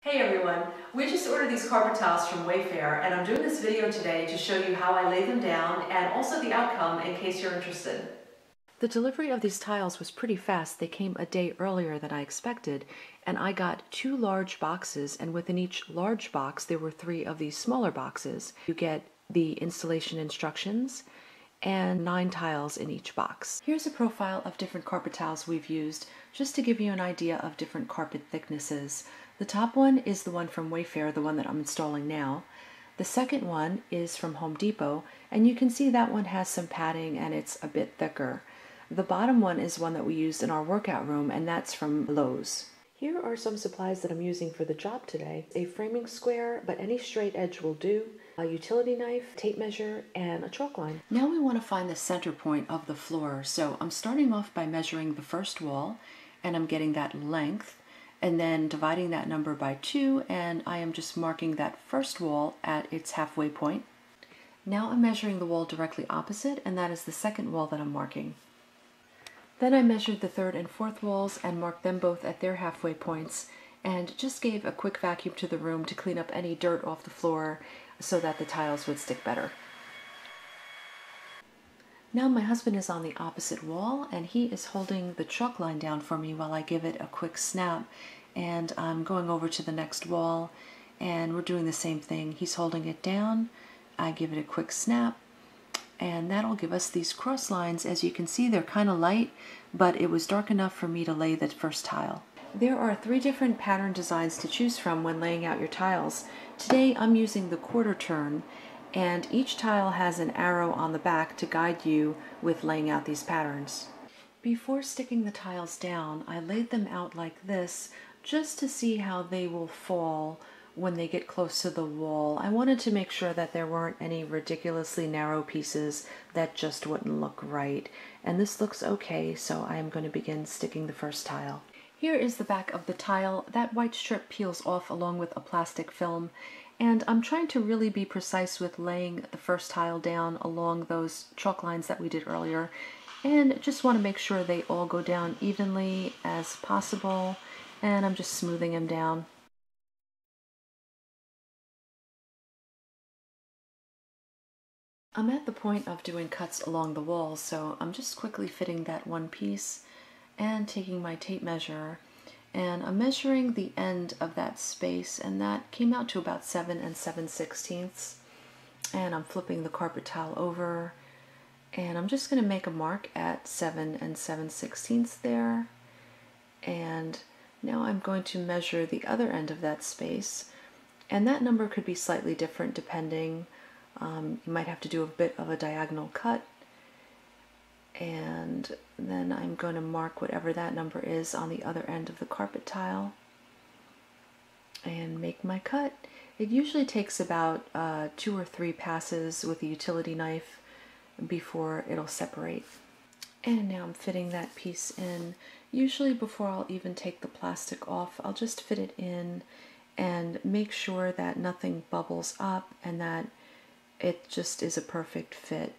Hey everyone, we just ordered these carpet tiles from Wayfair and I'm doing this video today to show you how I lay them down and also the outcome in case you're interested. The delivery of these tiles was pretty fast. They came a day earlier than I expected, and I got 2 large boxes, and within each large box there were 3 of these smaller boxes. You get the installation instructions and 9 tiles in each box. Here's a profile of different carpet tiles we've used just to give you an idea of different carpet thicknesses. The top one is the one from Wayfair, the one that I'm installing now. The second one is from Home Depot, and you can see that one has some padding and it's a bit thicker. The bottom one is one that we used in our workout room, and that's from Lowe's. Here are some supplies that I'm using for the job today. A framing square, but any straight edge will do, a utility knife, tape measure, and a chalk line. Now we want to find the center point of the floor, so I'm starting off by measuring the first wall, and I'm getting that length, and then dividing that number by 2, and I am just marking that first wall at its halfway point. Now I'm measuring the wall directly opposite, and that is the second wall that I'm marking. Then I measured the third and fourth walls and marked them both at their halfway points, and just gave a quick vacuum to the room to clean up any dirt off the floor so that the tiles would stick better. Now my husband is on the opposite wall, and he is holding the chalk line down for me while I give it a quick snap, and I'm going over to the next wall and we're doing the same thing. He's holding it down, I give it a quick snap, and that'll give us these cross lines. As you can see, they're kind of light, but it was dark enough for me to lay the first tile. There are 3 different pattern designs to choose from when laying out your tiles. Today I'm using the quarter turn, and each tile has an arrow on the back to guide you with laying out these patterns. Before sticking the tiles down, I laid them out like this just to see how they will fall when they get close to the wall. I wanted to make sure that there weren't any ridiculously narrow pieces that just wouldn't look right. And this looks okay, so I am going to begin sticking the first tile. Here is the back of the tile. That white strip peels off along with a plastic film, and I'm trying to really be precise with laying the first tile down along those chalk lines that we did earlier, and just want to make sure they all go down evenly as possible, and I'm just smoothing them down. I'm at the point of doing cuts along the walls, so I'm just quickly fitting that one piece and taking my tape measure, and I'm measuring the end of that space, and that came out to about 7 7/16, and I'm flipping the carpet tile over, and I'm just going to make a mark at 7 7/16 there, and now I'm going to measure the other end of that space, and that number could be slightly different depending. You might have to do a bit of a diagonal cut, and then I'm going to mark whatever that number is on the other end of the carpet tile and make my cut. It usually takes about 2 or 3 passes with a utility knife before it'll separate. And now I'm fitting that piece in. Usually before I'll even take the plastic off, I'll just fit it in and make sure that nothing bubbles up and that it just is a perfect fit.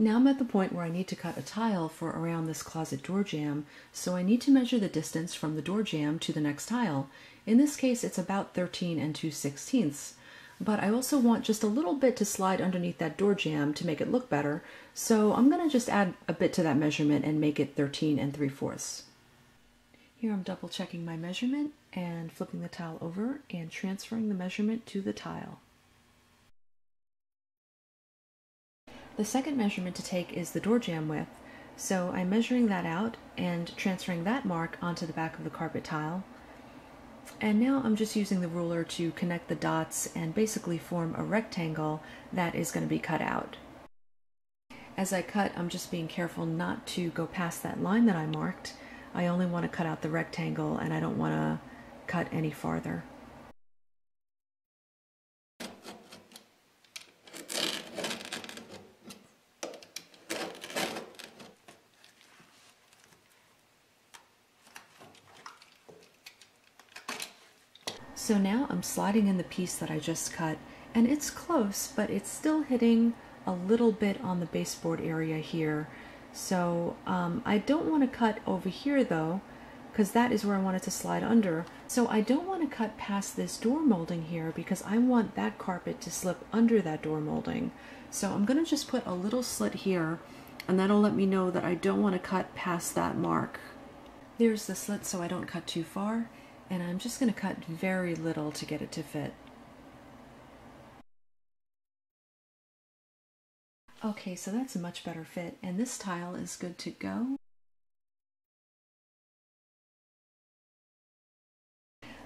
Now I'm at the point where I need to cut a tile for around this closet door jamb, so I need to measure the distance from the door jamb to the next tile. In this case, it's about 13 2/16, but I also want just a little bit to slide underneath that door jamb to make it look better, so I'm going to just add a bit to that measurement and make it 13 3/4. Here I'm double checking my measurement and flipping the tile over and transferring the measurement to the tile. The second measurement to take is the door jamb width, so I'm measuring that out and transferring that mark onto the back of the carpet tile. And now I'm just using the ruler to connect the dots and basically form a rectangle that is going to be cut out. As I cut, I'm just being careful not to go past that line that I marked. I only want to cut out the rectangle, and I don't want to cut any farther. So now I'm sliding in the piece that I just cut, and it's close, but it's still hitting a little bit on the baseboard area here. So I don't want to cut over here though, because that is where I want it to slide under. So I don't want to cut past this door molding here because I want that carpet to slip under that door molding. So I'm going to just put a little slit here, and that'll let me know that I don't want to cut past that mark. There's the slit so I don't cut too far, and I'm just going to cut very little to get it to fit. Okay, so that's a much better fit, and this tile is good to go.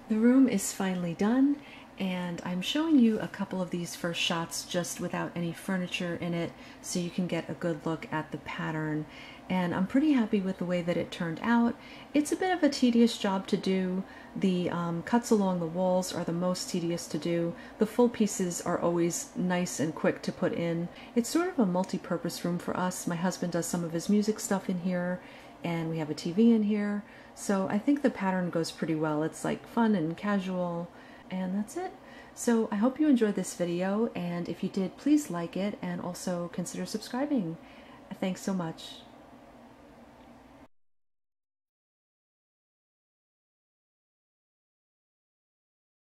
The room is finally done, and I'm showing you a couple of these first shots just without any furniture in it so you can get a good look at the pattern. And I'm pretty happy with the way that it turned out. It's a bit of a tedious job to do. The cuts along the walls are the most tedious to do. The full pieces are always nice and quick to put in. It's sort of a multi-purpose room for us. My husband does some of his music stuff in here, and we have a TV in here. So I think the pattern goes pretty well. It's like fun and casual, and that's it. So I hope you enjoyed this video, and if you did, please like it and also consider subscribing. Thanks so much.